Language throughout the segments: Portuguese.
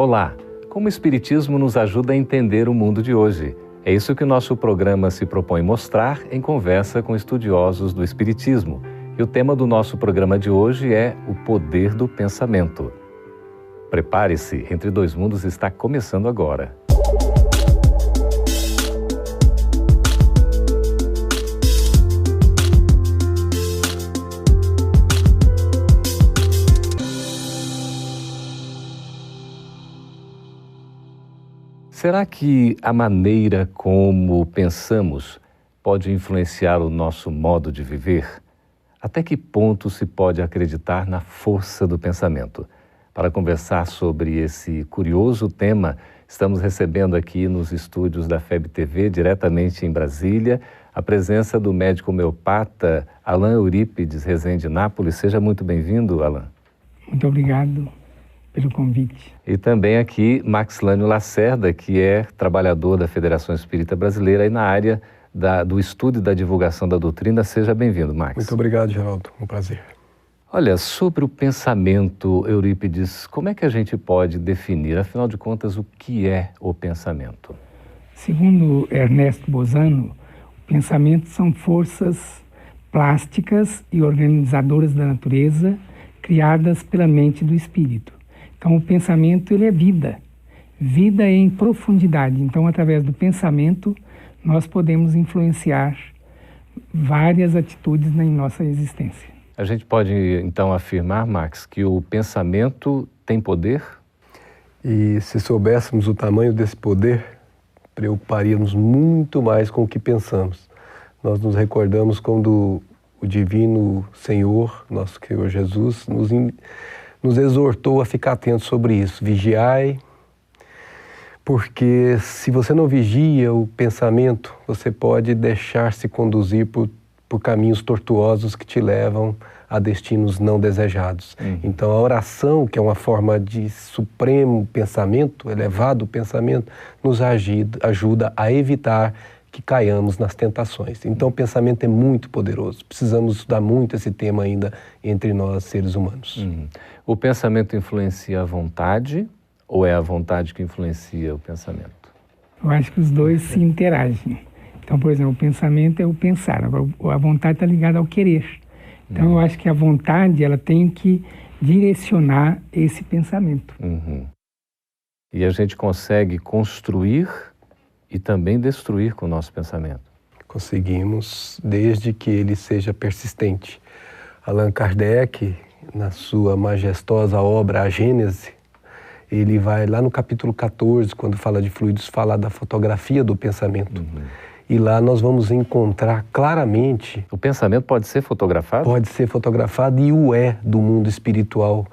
Olá! Como o Espiritismo nos ajuda a entender o mundo de hoje? É isso que o nosso programa se propõe mostrar em conversa com estudiosos do Espiritismo. E o tema do nosso programa de hoje é o poder do pensamento. Prepare-se, Entre Dois Mundos está começando agora. Será que a maneira como pensamos pode influenciar o nosso modo de viver? Até que ponto se pode acreditar na força do pensamento? Para conversar sobre esse curioso tema, estamos recebendo aqui nos estúdios da FEB TV, diretamente em Brasília, a presença do médico homeopata Alain Eurípides Rezende Nápoles. Seja muito bem-vindo, Alain. Muito obrigado pelo convite. E também aqui Maxilânio Lacerda, que é trabalhador da Federação Espírita Brasileira e na área do estudo e da divulgação da doutrina. Seja bem-vindo, Max. Muito obrigado, Geraldo. Um prazer. Olha, sobre o pensamento, Eurípides, como é que a gente pode definir, afinal de contas, o que é o pensamento? Segundo Ernesto Bozano, o pensamento são forças plásticas e organizadoras da natureza criadas pela mente do espírito. Então, o pensamento, ele é vida. Vida é em profundidade. Então, através do pensamento, nós podemos influenciar várias atitudes em nossa existência. A gente pode, então, afirmar, Max, que o pensamento tem poder? E se soubéssemos o tamanho desse poder, preocuparíamos muito mais com o que pensamos. Nós nos recordamos quando o Divino Senhor, nosso Senhor Jesus, nos exortou a ficar atento sobre isso. Vigiai, porque se você não vigia o pensamento, você pode deixar-se conduzir por caminhos tortuosos que te levam a destinos não desejados. Então a oração, que é uma forma de supremo pensamento, elevado pensamento, nos ajuda a evitar que caiamos nas tentações. Então o pensamento é muito poderoso. Precisamos estudar muito esse tema ainda entre nós, seres humanos. O pensamento influencia a vontade ou é a vontade que influencia o pensamento? Eu acho que os dois se interagem. Então, por exemplo, o pensamento é o pensar, agora a vontade está ligada ao querer. Então, eu acho que a vontade, ela tem que direcionar esse pensamento. E a gente consegue construir e também destruir com o nosso pensamento? Conseguimos, desde que ele seja persistente. Allan Kardec, na sua majestosa obra A Gênese, ele vai lá no capítulo 14, quando fala de fluidos, falar da fotografia do pensamento. E lá nós vamos encontrar claramente... O pensamento pode ser fotografado? Pode ser fotografado e o é do mundo espiritual.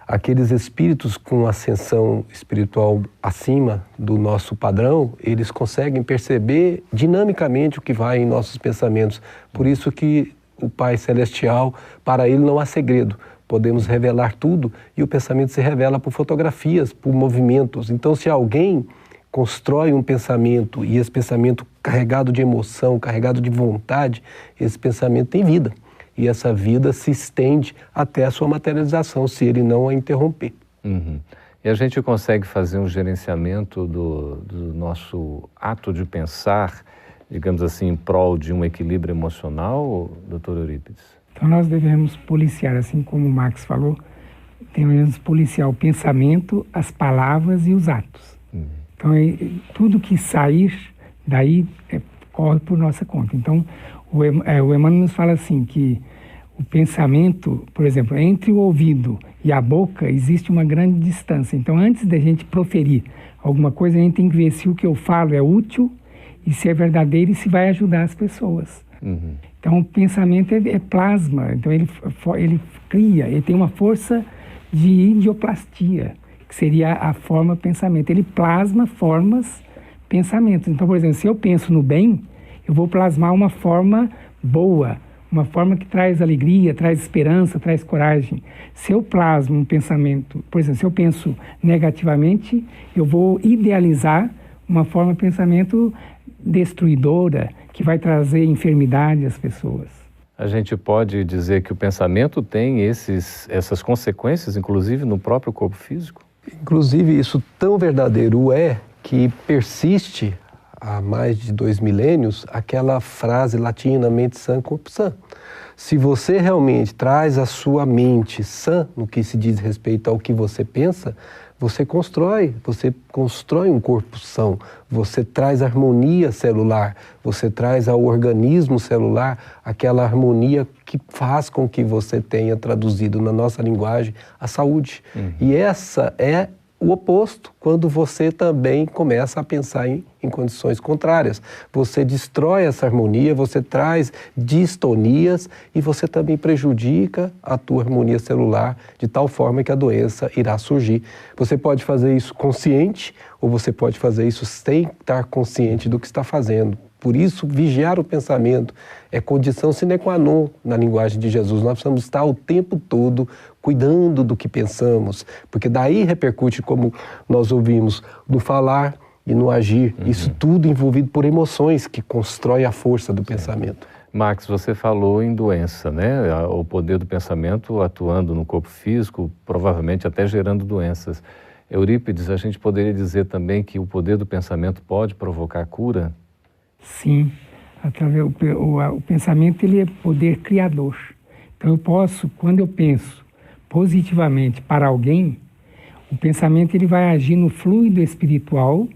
Aqueles espíritos com ascensão espiritual acima do nosso padrão, eles conseguem perceber dinamicamente o que vai em nossos pensamentos. Por isso que o Pai Celestial, para ele não há segredo. Podemos revelar tudo e o pensamento se revela por fotografias, por movimentos. Então, se alguém constrói um pensamento e esse pensamento carregado de emoção, carregado de vontade, esse pensamento tem vida. E essa vida se estende até a sua materialização, se ele não a interromper. E a gente consegue fazer um gerenciamento do nosso ato de pensar, digamos assim, em prol de um equilíbrio emocional, doutor Eurípides? Então nós devemos policiar, assim como o Max falou, devemos policiar o pensamento, as palavras e os atos. Então tudo que sair daí corre por nossa conta. Então o Emmanuel nos fala assim que o pensamento, por exemplo, entre o ouvido e a boca existe uma grande distância. Então antes da gente proferir alguma coisa, a gente tem que ver se o que eu falo é útil e se é verdadeiro e se vai ajudar as pessoas. Então o pensamento é plasma, então ele cria, ele tem uma força de idioplastia, que seria a forma pensamento. Ele plasma formas, pensamentos. Então, por exemplo, se eu penso no bem, eu vou plasmar uma forma boa, uma forma que traz alegria, traz esperança, traz coragem. Se eu plasmo um pensamento, por exemplo, se eu penso negativamente, eu vou idealizar uma forma de pensamento destruidora, que vai trazer enfermidade às pessoas. A gente pode dizer que o pensamento tem essas consequências, inclusive no próprio corpo físico? Inclusive, isso tão verdadeiro é que persiste há mais de 2 milênios aquela frase latina, mente sã, corpo sã. Se você realmente traz a sua mente sã no que se diz respeito ao que você pensa, você constrói um corpo são, você traz harmonia celular, você traz ao organismo celular aquela harmonia que faz com que você tenha traduzido na nossa linguagem a saúde. E essa é o oposto, quando você também começa a pensar em condições contrárias. Você destrói essa harmonia, você traz distonias e você também prejudica a tua harmonia celular de tal forma que a doença irá surgir. Você pode fazer isso consciente ou você pode fazer isso sem estar consciente do que está fazendo. Por isso, vigiar o pensamento é condição sine qua non na linguagem de Jesus. Nós precisamos estar o tempo todo cuidando do que pensamos, porque daí repercute, como nós ouvimos, no falar e no agir. Isso tudo envolvido por emoções que constrói a força do pensamento. Max, você falou em doença, né? O poder do pensamento atuando no corpo físico, provavelmente até gerando doenças. Eurípides, a gente poderia dizer também que o poder do pensamento pode provocar cura? Sim, o pensamento ele é poder criador. Então eu posso, quando eu penso positivamente para alguém, o pensamento ele vai agir no fluido espiritual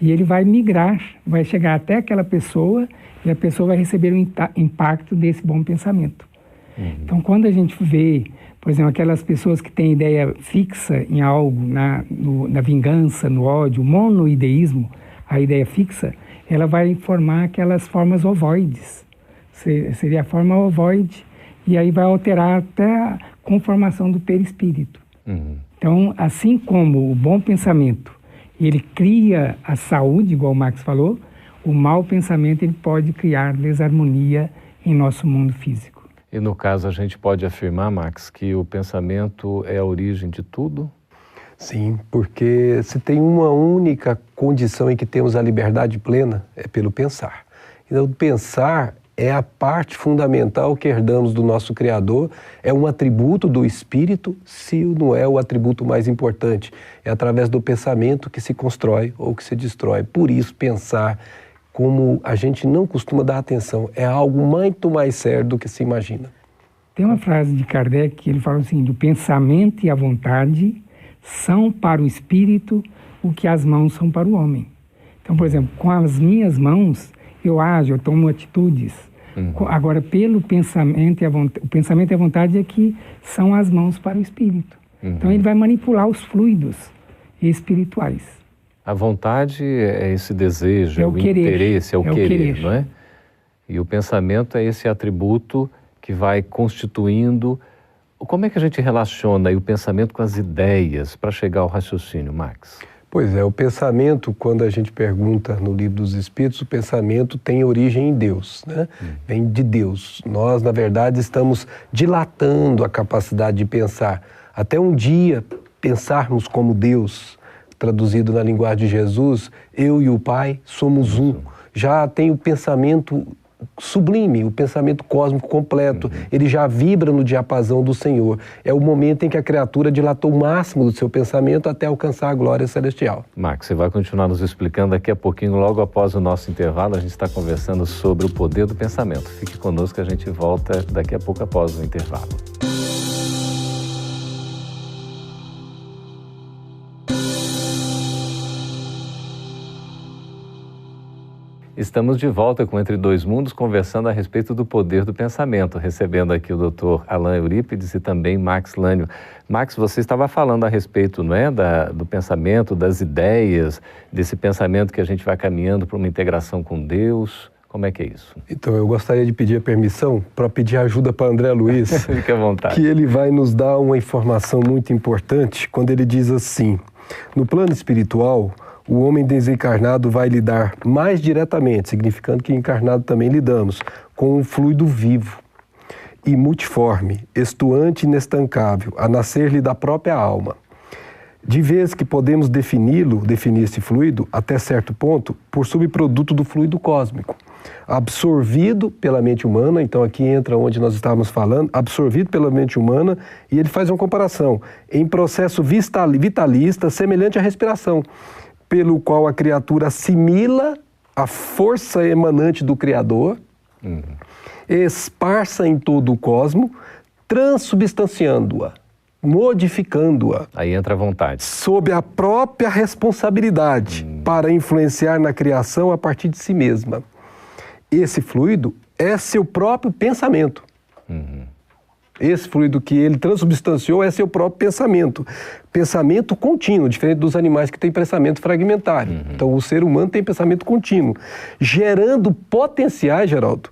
e ele vai migrar, vai chegar até aquela pessoa e a pessoa vai receber o impacto desse bom pensamento. Então quando a gente vê, por exemplo, aquelas pessoas que têm ideia fixa em algo, na vingança, no ódio, o monoideísmo, a ideia fixa, ela vai formar aquelas formas ovoides. Seria a forma ovoide, e aí vai alterar até a conformação do perispírito. Então, assim como o bom pensamento, ele cria a saúde, igual o Max falou, o mau pensamento ele pode criar desarmonia em nosso mundo físico. E no caso, a gente pode afirmar, Max, que o pensamento é a origem de tudo? Sim, porque se tem uma única condição em que temos a liberdade plena, é pelo pensar. Então, pensar é a parte fundamental que herdamos do nosso Criador, é um atributo do Espírito, se não é o atributo mais importante. É através do pensamento que se constrói ou que se destrói. Por isso, pensar, como a gente não costuma dar atenção, é algo muito mais sério do que se imagina. Tem uma frase de Kardec que ele fala assim, do pensamento e a vontade são para o espírito o que as mãos são para o homem. Então, por exemplo, com as minhas mãos, eu ajo, eu tomo atitudes. Agora, pelo pensamento e a vontade, o pensamento e a vontade é que são as mãos para o espírito. Então, ele vai manipular os fluidos espirituais. A vontade é esse desejo, é o querer, interesse, é o querer, não é? E o pensamento é esse atributo que vai constituindo. Como é que a gente relaciona aí o pensamento com as ideias para chegar ao raciocínio, Max? Pois é, o pensamento, quando a gente pergunta no Livro dos Espíritos, o pensamento tem origem em Deus, né? Vem de Deus. Nós, na verdade, estamos dilatando a capacidade de pensar. Até um dia pensarmos como Deus, traduzido na linguagem de Jesus, eu e o Pai somos um. Já tem o pensamento sublime, o pensamento cósmico completo, ele já vibra no diapasão do Senhor. É o momento em que a criatura dilatou o máximo do seu pensamento até alcançar a glória celestial. Max, você vai continuar nos explicando daqui a pouquinho, logo após o nosso intervalo, a gente está conversando sobre o poder do pensamento. Fique conosco que a gente volta daqui a pouco após o intervalo. Estamos de volta com Entre Dois Mundos, conversando a respeito do poder do pensamento, recebendo aqui o Dr. Alain Eurípides e também Max Lânio. Max, você estava falando a respeito, não é, do pensamento, das ideias, desse pensamento que a gente vai caminhando para uma integração com Deus. Como é que é isso? Então, eu gostaria de pedir a permissão para pedir ajuda para André Luiz. Fique à vontade. Que ele vai nos dar uma informação muito importante quando ele diz assim: no plano espiritual, o homem desencarnado vai lidar mais diretamente, significando que encarnado também lidamos, com um fluido vivo e multiforme, estuante e inestancável, a nascer-lhe da própria alma. De vez que podemos definir esse fluido, até certo ponto, por subproduto do fluido cósmico. absorvido pela mente humana. Então aqui entra onde nós estávamos falando, absorvido pela mente humana, e ele faz uma comparação, em processo vitalista semelhante à respiração, pelo qual a criatura assimila a força emanante do Criador, esparsa em todo o cosmo, transubstanciando-a, modificando-a. Aí entra a vontade. Sob a própria responsabilidade para influenciar na criação a partir de si mesma. Esse fluido é seu próprio pensamento. Esse fluido que ele transubstanciou é seu próprio pensamento. Pensamento contínuo, diferente dos animais que têm pensamento fragmentário. Então o ser humano tem pensamento contínuo, gerando potenciais, Geraldo,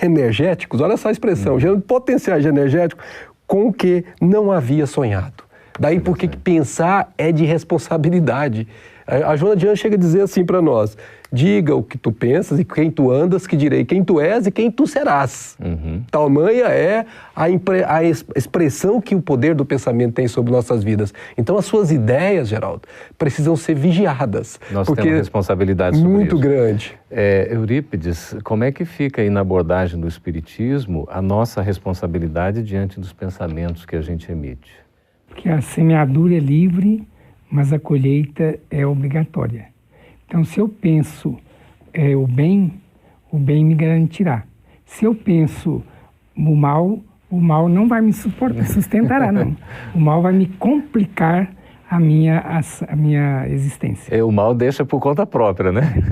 energéticos, olha essa expressão, gerando potenciais energéticos com o que não havia sonhado. Daí porque que pensar é de responsabilidade. A Joana de Anjos chega a dizer assim para nós: diga o que tu pensas e quem tu andas, que direi quem tu és e quem tu serás. Tamanha é a expressão que o poder do pensamento tem sobre nossas vidas. Então as suas ideias, Geraldo, precisam ser vigiadas. Nós temos responsabilidade sobre muito isso. grande. Eurípides, como é que fica aí na abordagem do Espiritismo a nossa responsabilidade diante dos pensamentos que a gente emite? Porque a semeadura é livre, mas a colheita é obrigatória. Então, se eu penso o bem me garantirá. Se eu penso o mal não vai me sustentará, não. O mal vai me complicar a minha existência. O mal deixa por conta própria, né?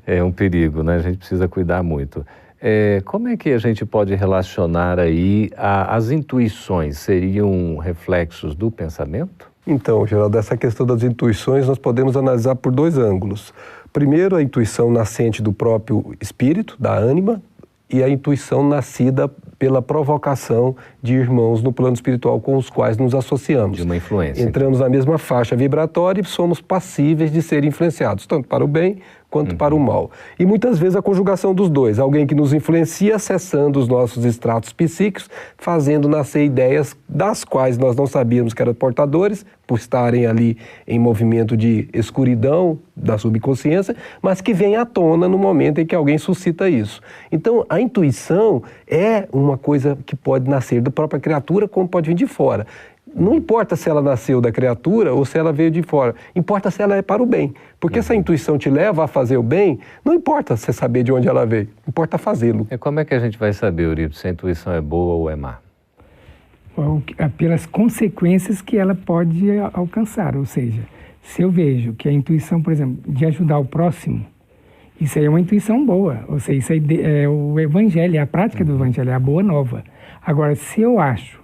É um perigo, né? A gente precisa cuidar muito. Como é que a gente pode relacionar aí as intuições? Seriam reflexos do pensamento? Então, Geraldo, essa questão das intuições nós podemos analisar por dois ângulos. Primeiro, a intuição nascente do próprio espírito, da ânima, e a intuição nascida pela provocação de irmãos no plano espiritual com os quais nos associamos. De uma influência. Entramos na mesma faixa vibratória e somos passíveis de ser influenciados, tanto para o bem quanto para o mal. E muitas vezes a conjugação dos dois, alguém que nos influencia acessando os nossos estratos psíquicos, fazendo nascer ideias das quais nós não sabíamos que eram portadores, por estarem ali em movimento de escuridão da subconsciência, mas que vem à tona no momento em que alguém suscita isso. Então, a intuição é uma coisa que pode nascer da própria criatura, como pode vir de fora. Não importa se ela nasceu da criatura ou se ela veio de fora, importa se ela é para o bem. Porque essa intuição te leva a fazer o bem, não importa você saber de onde ela veio, importa fazê-lo. E como é que a gente vai saber, Eurípides, se a intuição é boa ou é má? Pelas consequências que ela pode alcançar. Ou seja, se eu vejo que a intuição, por exemplo, de ajudar o próximo, isso aí é uma intuição boa. Ou seja, isso aí é o evangelho, é a prática do evangelho, é a boa nova. Agora, se eu acho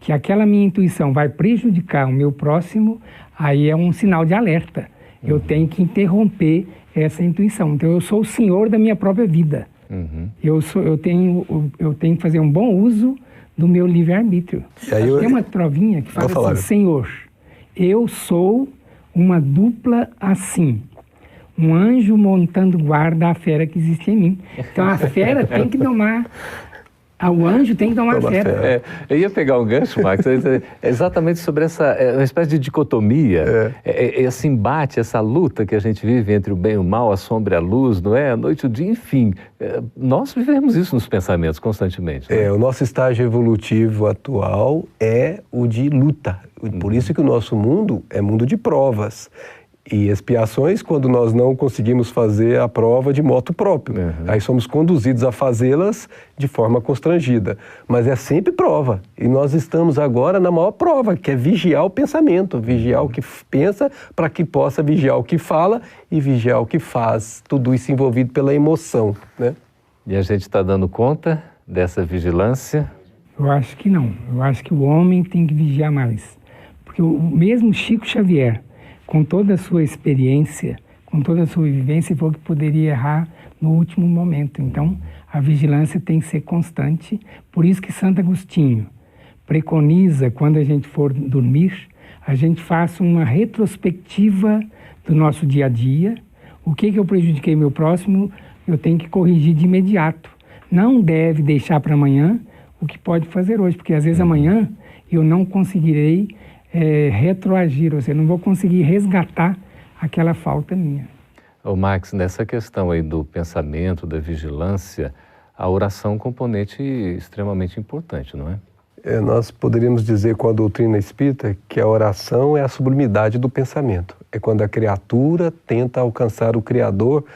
que aquela minha intuição vai prejudicar o meu próximo, aí é um sinal de alerta. Eu tenho que interromper essa intuição. Então, eu sou o senhor da minha própria vida. Eu tenho que fazer um bom uso do meu livre-arbítrio. Tem uma provinha que fala assim: Senhor, eu sou uma dupla assim. Um anjo montando guarda à fera que existe em mim. Então, a fera tem que domar... O anjo tem que tomar fera. Eu ia pegar um gancho, Max, exatamente sobre uma espécie de dicotomia, esse embate, essa luta que a gente vive entre o bem e o mal, a sombra e a luz, não é? A noite e o dia, enfim. Nós vivemos isso nos pensamentos constantemente. O nosso estágio evolutivo atual é o de luta. Por isso que o nosso mundo é mundo de provas. E expiações quando nós não conseguimos fazer a prova de moto próprio. Aí somos conduzidos a fazê-las de forma constrangida. Mas é sempre prova. E nós estamos agora na maior prova, que é vigiar o pensamento, vigiar o que pensa para que possa vigiar o que fala e vigiar o que faz. Tudo isso envolvido pela emoção, né? E a gente está dando conta dessa vigilância? Eu acho que não. Eu acho que o homem tem que vigiar mais. Porque o mesmo Chico Xavier, com toda a sua experiência, com toda a sua vivência, falou que poderia errar no último momento. Então, a vigilância tem que ser constante. Por isso que Santo Agostinho preconiza, quando a gente for dormir, a gente faça uma retrospectiva do nosso dia a dia. O que eu prejudiquei meu próximo, eu tenho que corrigir de imediato. Não deve deixar para amanhã o que pode fazer hoje, porque às vezes amanhã eu não conseguirei retroagir, ou seja, não vou conseguir resgatar aquela falta minha. Ô Max, nessa questão aí do pensamento, da vigilância, a oração é um componente extremamente importante, não é? Nós poderíamos dizer com a doutrina espírita que a oração é a sublimidade do pensamento. É quando a criatura tenta alcançar o Criador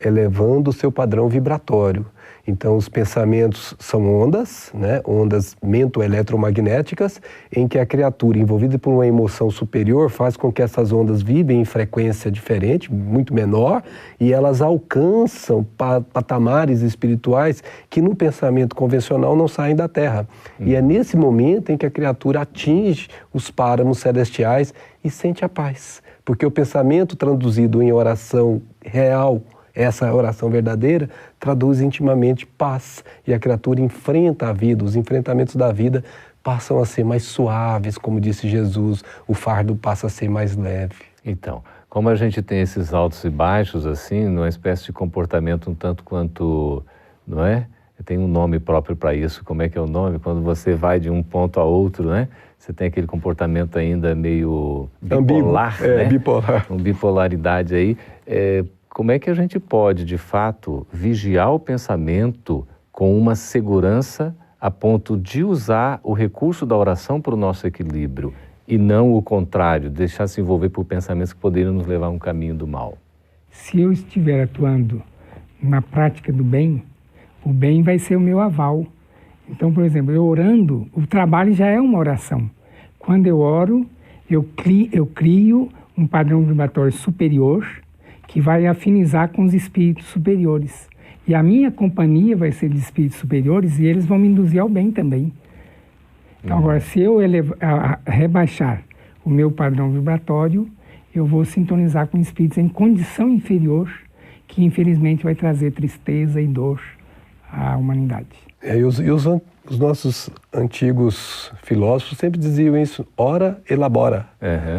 elevando o seu padrão vibratório. Então, os pensamentos são ondas, né? Ondas mento-eletromagnéticas, em que a criatura, envolvida por uma emoção superior, faz com que essas ondas vibrem em frequência diferente, muito menor, e elas alcançam patamares espirituais que no pensamento convencional não saem da Terra. E é nesse momento em que a criatura atinge os páramos celestiais e sente a paz. Porque o pensamento traduzido em oração real, essa oração verdadeira, traduz intimamente paz. E a criatura enfrenta a vida, os enfrentamentos da vida passam a ser mais suaves, como disse Jesus, o fardo passa a ser mais leve. Então, como a gente tem esses altos e baixos, assim, numa espécie de comportamento um tanto quanto, não é? Tem um nome próprio para isso, como é que é o nome? Quando você vai de um ponto a outro, né? Você tem aquele comportamento ainda meio bipolar, né? Bipolar. Uma bipolaridade aí. Como é que a gente pode, de fato, vigiar o pensamento com uma segurança a ponto de usar o recurso da oração para o nosso equilíbrio e não o contrário, deixar se envolver por pensamentos que poderiam nos levar a um caminho do mal? Se eu estiver atuando na prática do bem, o bem vai ser o meu aval. Então, por exemplo, eu orando, o trabalho já é uma oração. Quando eu oro, eu crio um padrão vibratório superior que vai afinizar com os espíritos superiores. E a minha companhia vai ser de espíritos superiores e eles vão me induzir ao bem também. Então, agora, se eu rebaixar o meu padrão vibratório, eu vou sintonizar com espíritos em condição inferior, que infelizmente vai trazer tristeza e dor à humanidade. Os nossos antigos filósofos sempre diziam isso: ora, elabora.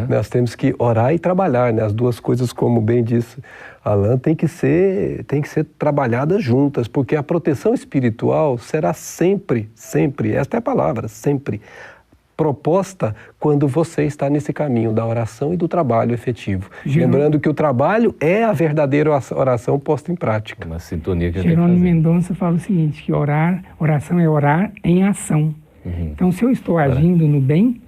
Nós temos que orar e trabalhar, né? As duas coisas, como bem disse Alain, tem que ser trabalhadas juntas, porque a proteção espiritual será sempre, esta é a palavra, sempre, proposta quando você está nesse caminho da oração e do trabalho efetivo. Lembrando que o trabalho é a verdadeira oração posta em prática. Uma sintonia que Jerônimo Mendonça fala o seguinte, que oração é orar em ação. Então, se eu estou agindo no bem,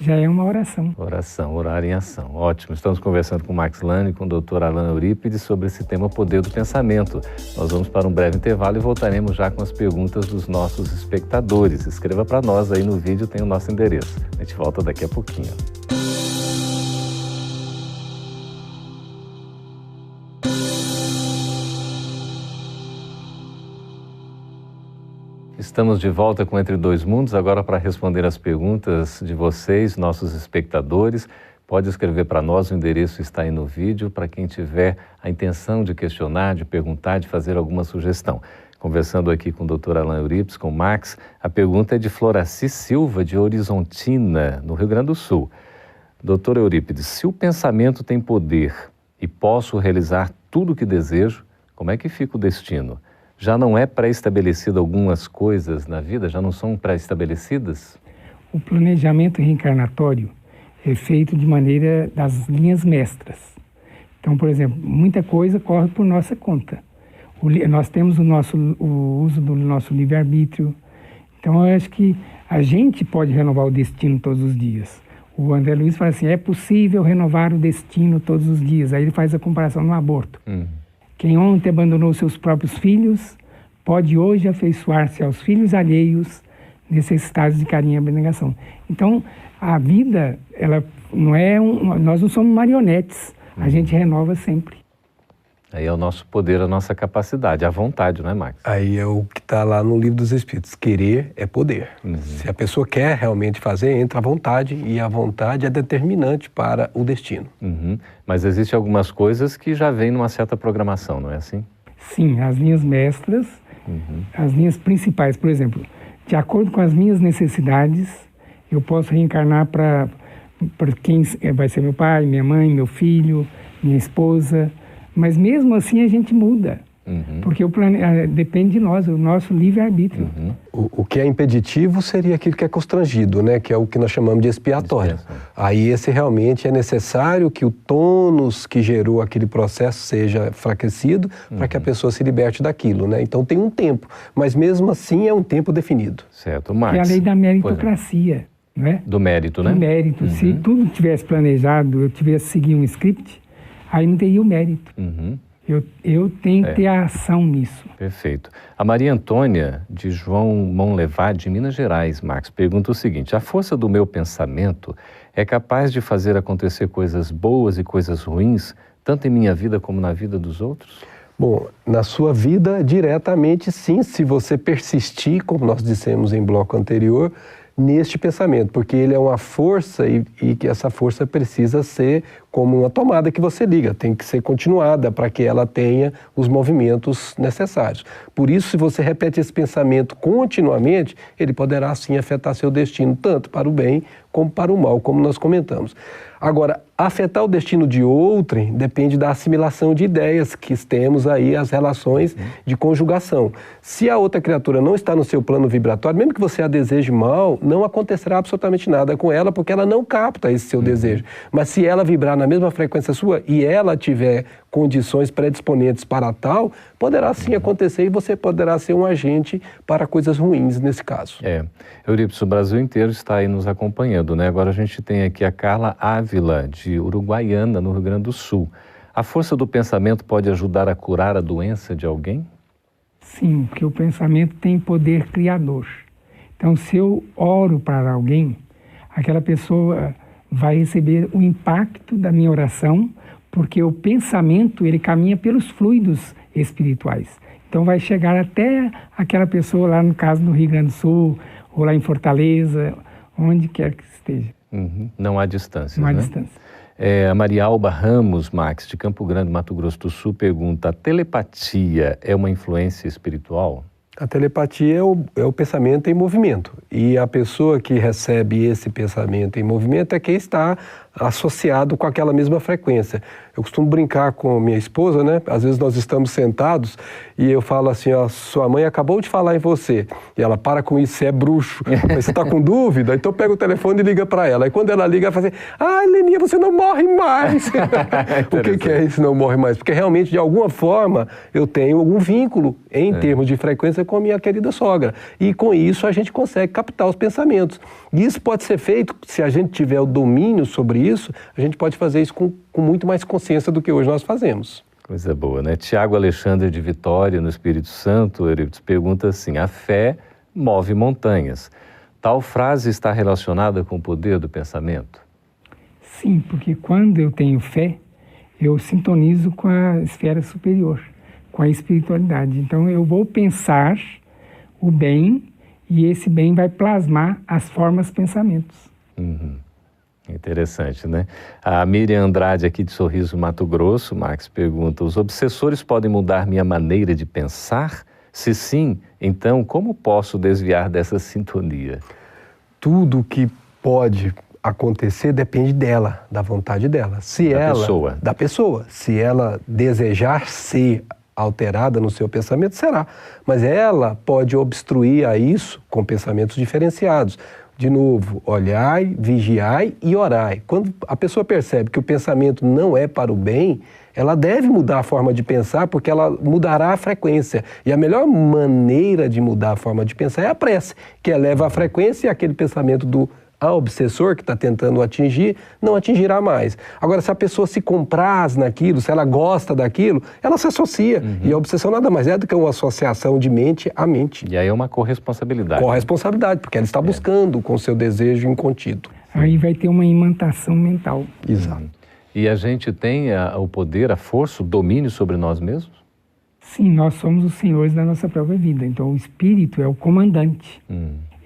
já é uma oração. Oração, orar em ação. Ótimo. Estamos conversando com o Max Lane e com o Dr. Alain Eurípides sobre esse tema Poder do Pensamento. Nós vamos para um breve intervalo e voltaremos já com as perguntas dos nossos espectadores. Escreva para nós aí no vídeo, tem o nosso endereço. A gente volta daqui a pouquinho. Estamos de volta com Entre Dois Mundos, agora para responder as perguntas de vocês, nossos espectadores. Pode escrever para nós, o endereço está aí no vídeo, para quem tiver a intenção de questionar, de perguntar, de fazer alguma sugestão. Conversando aqui com o Dr. Alain Eurípides, com o Max, a pergunta é de Floraci Silva, de Horizontina, no Rio Grande do Sul. Dr. Eurípides, se o pensamento tem poder e posso realizar tudo o que desejo, como é que fica o destino? Já não é pré-estabelecido algumas coisas na vida? Já não são pré-estabelecidas? O planejamento reencarnatório é feito de maneira das linhas mestras. Então, por exemplo, muita coisa corre por nossa conta. Nós temos o uso do nosso livre-arbítrio. Então, eu acho que a gente pode renovar o destino todos os dias. O André Luiz fala assim, é possível renovar o destino todos os dias. Aí ele faz a comparação no aborto. Quem ontem abandonou seus próprios filhos, pode hoje afeiçoar-se aos filhos alheios, necessitados de carinho e abnegação. Então, a vida, ela não é nós não somos marionetes, a gente renova sempre. Aí é o nosso poder, a nossa capacidade, a vontade, não é, Max? Aí é o que está lá no Livro dos Espíritos, querer é poder. Se a pessoa quer realmente fazer, entra a vontade, e a vontade é determinante para o destino. Mas existem algumas coisas que já vêm numa certa programação, não é assim? Sim, as linhas mestras, as linhas principais, por exemplo, de acordo com as minhas necessidades, eu posso reencarnar para quem vai ser meu pai, minha mãe, meu filho, minha esposa. Mas mesmo assim a gente muda. Porque depende de nós, o nosso livre-arbítrio. O que é impeditivo seria aquilo que é constrangido, né? Que é o que nós chamamos de expiatório. Aí esse realmente é necessário que o tônus que gerou aquele processo seja enfraquecido para que a pessoa se liberte daquilo, né? Então tem um tempo, mas mesmo assim é um tempo definido. Certo, Marx. É a lei da meritocracia, não é? Do mérito, né? Do mérito. Se tudo tivesse planejado, eu tivesse seguido um script, aí não teria o mérito. Eu tenho que ter a ação nisso. Perfeito. A Maria Antônia, de João Monlevat, de Minas Gerais, Marx, pergunta o seguinte: a força do meu pensamento é capaz de fazer acontecer coisas boas e coisas ruins, tanto em minha vida como na vida dos outros? Bom, na sua vida, diretamente sim, se você persistir, como nós dissemos em bloco anterior, neste pensamento, porque ele é uma força e que essa força precisa ser como uma tomada que você liga, tem que ser continuada para que ela tenha os movimentos necessários. Por isso, se você repete esse pensamento continuamente, ele poderá sim afetar seu destino, tanto para o bem como para o mal, como nós comentamos. Agora, afetar o destino de outrem depende da assimilação de ideias que temos aí, as relações de conjugação. Se a outra criatura não está no seu plano vibratório, mesmo que você a deseje mal, não acontecerá absolutamente nada com ela, porque ela não capta esse seu desejo. Mas se ela vibrar na mesma frequência sua e ela tiver condições predisponentes para tal, poderá sim acontecer e você poderá ser um agente para coisas ruins nesse caso. Eurípides, o Brasil inteiro está aí nos acompanhando, né? Agora a gente tem aqui a Carla Ávila, de Uruguaiana, no Rio Grande do Sul. A força do pensamento pode ajudar a curar a doença de alguém? Sim, porque o pensamento tem poder criador. Então, se eu oro para alguém, aquela pessoa vai receber o impacto da minha oração, porque o pensamento, ele caminha pelos fluidos espirituais. Então, vai chegar até aquela pessoa lá, no caso, no Rio Grande do Sul, ou lá em Fortaleza, onde quer que esteja. Não há distância, Não há né? distância. A Maria Alba Ramos, Max, de Campo Grande, Mato Grosso do Sul, pergunta: a telepatia é uma influência espiritual? A telepatia é o pensamento em movimento. E a pessoa que recebe esse pensamento em movimento é quem está associado com aquela mesma frequência. Eu costumo brincar com minha esposa, né? Às vezes nós estamos sentados e eu falo assim, ó, sua mãe acabou de falar em você. E ela, para com isso, você é bruxo. Você está com dúvida? Então pega o telefone e liga para ela. E quando ela liga, ela fala assim, Leninha, você não morre mais. O que é isso, não morre mais? Porque realmente, de alguma forma, eu tenho algum vínculo em termos de frequência com a minha querida sogra. E com isso a gente consegue captar os pensamentos. E isso pode ser feito, se a gente tiver o domínio sobre isso, a gente pode fazer isso com muito mais consciência do que hoje nós fazemos. Coisa boa, né? Tiago Alexandre de Vitória, no Espírito Santo, Eurípides, pergunta assim: a fé move montanhas. Tal frase está relacionada com o poder do pensamento? Sim, porque quando eu tenho fé, eu sintonizo com a esfera superior, com a espiritualidade. Então eu vou pensar o bem e esse bem vai plasmar as formas pensamentos. Interessante, né? A Miriam Andrade, aqui de Sorriso, Mato Grosso, Max, pergunta: os obsessores podem mudar minha maneira de pensar? Se sim, então como posso desviar dessa sintonia? Tudo que pode acontecer depende dela, da vontade dela. Da pessoa. Se ela desejar ser alterada no seu pensamento, será. Mas ela pode obstruir a isso com pensamentos diferenciados. De novo, olhai, vigiai e orai. Quando a pessoa percebe que o pensamento não é para o bem, ela deve mudar a forma de pensar, porque ela mudará a frequência. E a melhor maneira de mudar a forma de pensar é a prece, que eleva a frequência e aquele pensamento do obsessor que está tentando atingir, não atingirá mais. Agora, se a pessoa se compraz naquilo, se ela gosta daquilo, ela se associa. E a obsessão nada mais é do que uma associação de mente a mente. E aí é uma corresponsabilidade. Corresponsabilidade, porque ela está buscando com seu desejo incontido. Aí vai ter uma imantação mental. Exato. E a gente tem o poder, a força, o domínio sobre nós mesmos? Sim, nós somos os senhores da nossa própria vida. Então o espírito é o comandante.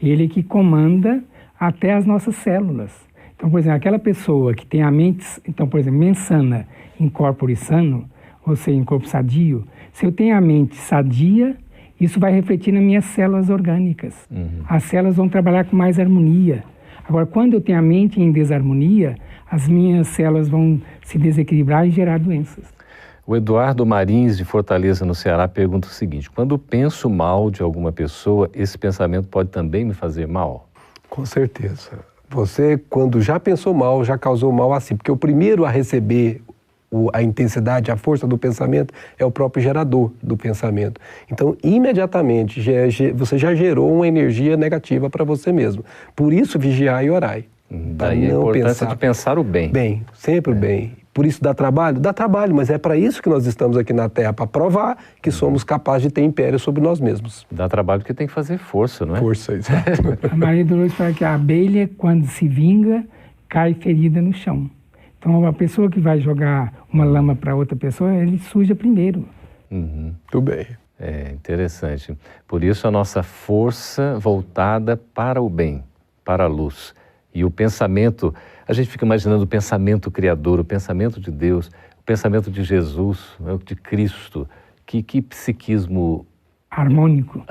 Ele que comanda até as nossas células. Então, por exemplo, aquela pessoa que tem a mente, então, por exemplo, mens sana in corpore sano, ou seja, em corpo sadio, se eu tenho a mente sadia, isso vai refletir nas minhas células orgânicas. As células vão trabalhar com mais harmonia. Agora, quando eu tenho a mente em desarmonia, as minhas células vão se desequilibrar e gerar doenças. O Eduardo Marins, de Fortaleza, no Ceará, pergunta o seguinte: quando penso mal de alguma pessoa, esse pensamento pode também me fazer mal? Com certeza. Você, quando já pensou mal, já causou mal a si. Porque o primeiro a receber a intensidade, a força do pensamento é o próprio gerador do pensamento. Então, imediatamente, você já gerou uma energia negativa para você mesmo. Por isso, vigiai e orai. Daí a importância de pensar o bem. Bem, sempre o bem. Por isso dá trabalho? Dá trabalho, mas é para isso que nós estamos aqui na Terra, para provar que somos capazes de ter império sobre nós mesmos. Dá trabalho porque tem que fazer força, não é? Força, exato. A Maria Dolores fala que a abelha, quando se vinga, cai ferida no chão. Então, uma pessoa que vai jogar uma lama para outra pessoa, ele suja primeiro. Muito bem. É interessante. Por isso, a nossa força voltada para o bem, para a luz. E o pensamento, a gente fica imaginando o pensamento criador, o pensamento de Deus, o pensamento de Jesus, de Cristo. Que psiquismo harmônico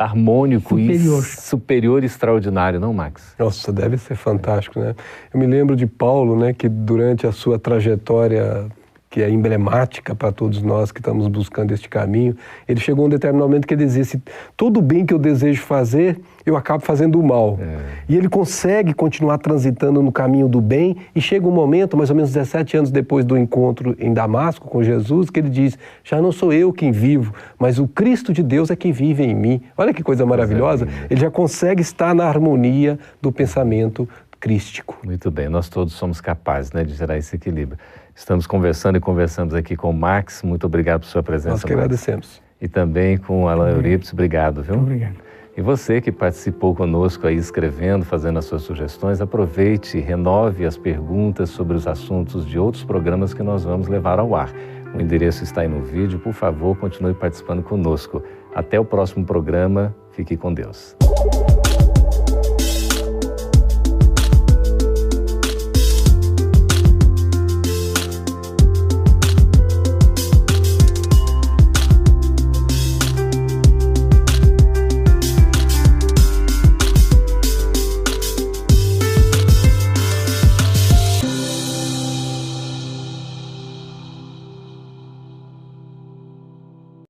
superior e extraordinário, não, Max? Nossa, deve ser fantástico, né? Eu me lembro de Paulo, né, que durante a sua trajetória, que é emblemática para todos nós que estamos buscando este caminho, ele chegou a um determinado momento que ele dizia assim: todo o bem que eu desejo fazer, eu acabo fazendo o mal. E ele consegue continuar transitando no caminho do bem, e chega um momento, mais ou menos 17 anos depois do encontro em Damasco com Jesus, que ele diz: já não sou eu quem vivo, mas o Cristo de Deus é quem vive em mim. Olha que coisa maravilhosa. Ele já consegue estar na harmonia do pensamento crístico. Muito bem, nós todos somos capazes, né, de gerar esse equilíbrio. Estamos conversando e conversamos aqui com o Max. Muito obrigado por sua presença, Nós que agradecemos. E também com Alain Eurípides. Obrigado, viu? Muito obrigado. E você que participou conosco aí, escrevendo, fazendo as suas sugestões, aproveite e renove as perguntas sobre os assuntos de outros programas que nós vamos levar ao ar. O endereço está aí no vídeo. Por favor, continue participando conosco. Até o próximo programa. Fique com Deus.